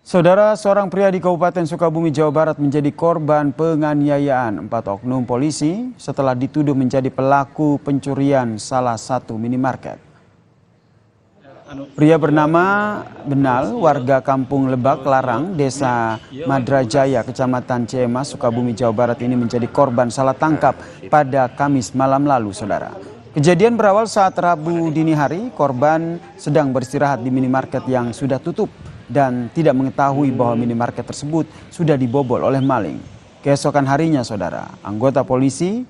Saudara, seorang pria di Kabupaten Sukabumi, Jawa Barat menjadi korban penganiayaan 4 oknum polisi setelah dituduh menjadi pelaku pencurian salah satu minimarket. Pria bernama Benal, warga Kampung Lebak Larang, Desa Madrajaya, Kecamatan Ciamas, Sukabumi, Jawa Barat ini menjadi korban salah tangkap pada Kamis malam lalu, saudara. Kejadian berawal saat Rabu dini hari, korban sedang beristirahat di minimarket yang sudah tutup dan tidak mengetahui bahwa minimarket tersebut sudah dibobol oleh maling. Keesokan harinya, saudara, anggota polisi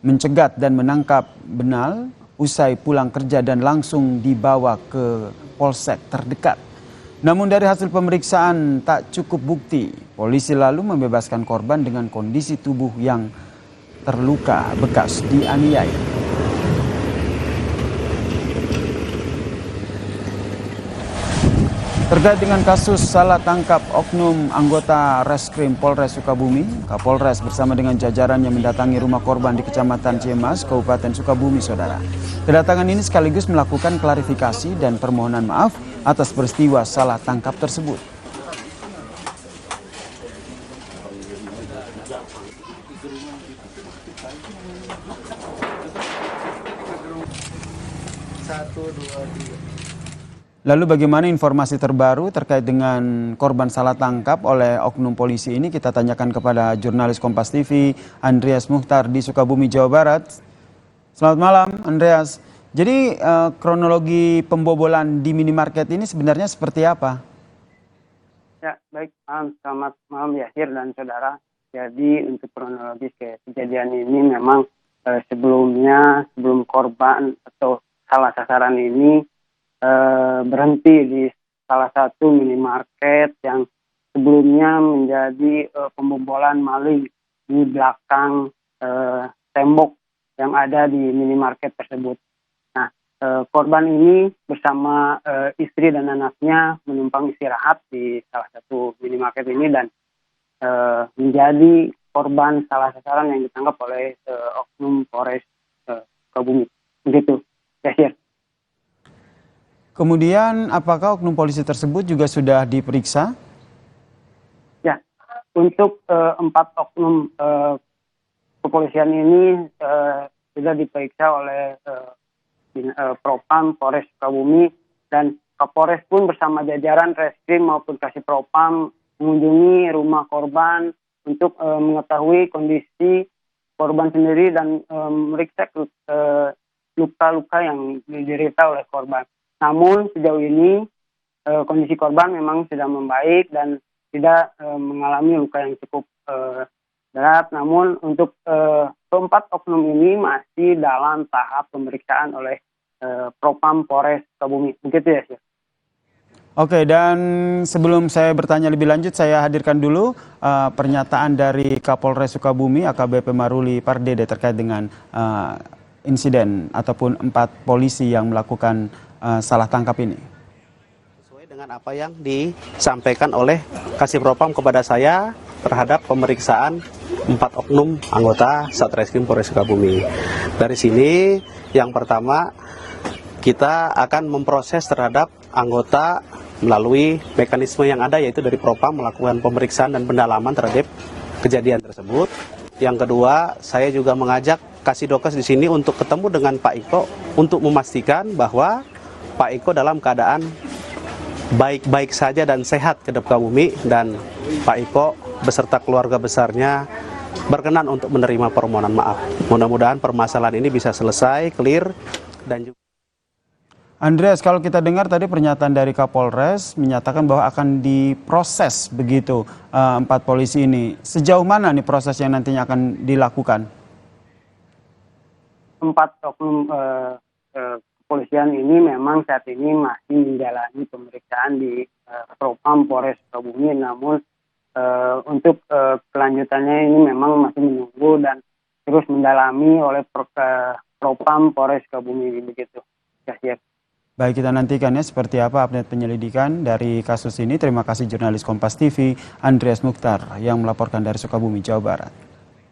mencegat dan menangkap Benal usai pulang kerja dan langsung dibawa ke polsek terdekat. Namun dari hasil pemeriksaan tak cukup bukti, polisi lalu membebaskan korban dengan kondisi tubuh yang terluka bekas dianiaya. Terkait dengan kasus salah tangkap oknum anggota Reskrim Polres Sukabumi, Kapolres bersama dengan jajarannya mendatangi rumah korban di Kecamatan Ciamas, Kabupaten Sukabumi, saudara. Kedatangan ini sekaligus melakukan klarifikasi dan permohonan maaf atas peristiwa salah tangkap tersebut. Lalu bagaimana informasi terbaru terkait dengan korban salah tangkap oleh oknum polisi ini? Kita tanyakan kepada jurnalis Kompas TV, Andreas Mukhtar di Sukabumi, Jawa Barat. Selamat malam, Andreas. Jadi kronologi pembobolan di minimarket ini sebenarnya seperti apa? Ya, baik. Selamat malam Yahir dan saudara. Jadi untuk kronologis kejadian ini memang sebelum korban atau salah sasaran ini berhenti di salah satu minimarket yang sebelumnya menjadi pembobolan maling di belakang tembok yang ada di minimarket tersebut. Nah, korban ini bersama istri dan anaknya menumpang istirahat di salah satu minimarket ini dan menjadi korban salah sasaran yang ditangkap oleh oknum Polres Sukabumi. Begitu, Yasir. Kemudian apakah oknum polisi tersebut juga sudah diperiksa? Ya, untuk 4 oknum kepolisian ini sudah diperiksa oleh Propam Polres Sukabumi dan Kapolres pun bersama jajaran Reskrim maupun Kasih Propam mengunjungi rumah korban untuk mengetahui kondisi korban sendiri dan memeriksa luka-luka yang diderita oleh korban. Namun sejauh ini kondisi korban memang sudah membaik dan tidak mengalami luka yang cukup berat. Namun untuk keempat oknum ini masih dalam tahap pemeriksaan oleh Propam Polres Sukabumi. Begitu ya, sih. Oke, dan sebelum saya bertanya lebih lanjut, saya hadirkan dulu pernyataan dari Kapolres Sukabumi AKBP Maruli Pardede terkait dengan insiden ataupun 4 polisi yang melakukan salah tangkap ini. Sesuai dengan apa yang disampaikan oleh Kasih Propam kepada saya terhadap pemeriksaan 4 oknum anggota Satreskrim Polres Sukabumi. Dari sini yang pertama kita akan memproses terhadap anggota melalui mekanisme yang ada, yaitu dari Propam melakukan pemeriksaan dan pendalaman terhadap kejadian tersebut. Yang kedua, saya juga mengajak Kasih Dokes di sini untuk ketemu dengan Pak Iko untuk memastikan bahwa Pak Iko dalam keadaan baik-baik saja dan sehat ke depan bumi, dan Pak Iko beserta keluarga besarnya berkenan untuk menerima permohonan maaf. Mudah-mudahan permasalahan ini bisa selesai, clear, dan juga. Andreas, kalau kita dengar tadi pernyataan dari Kapolres menyatakan bahwa akan diproses begitu 4 polisi ini. Sejauh mana nih proses yang nantinya akan dilakukan? 4 oknum kepolisian ini memang saat ini masih menjalani pemeriksaan di Propam Polres Sukabumi, namun untuk kelanjutannya ini memang masih menunggu dan terus mendalami oleh Propam Polres Sukabumi begitu. Ya. Baik, kita nantikan ya seperti apa update penyelidikan dari kasus ini. Terima kasih jurnalis Kompas TV Andreas Mukhtar yang melaporkan dari Sukabumi, Jawa Barat.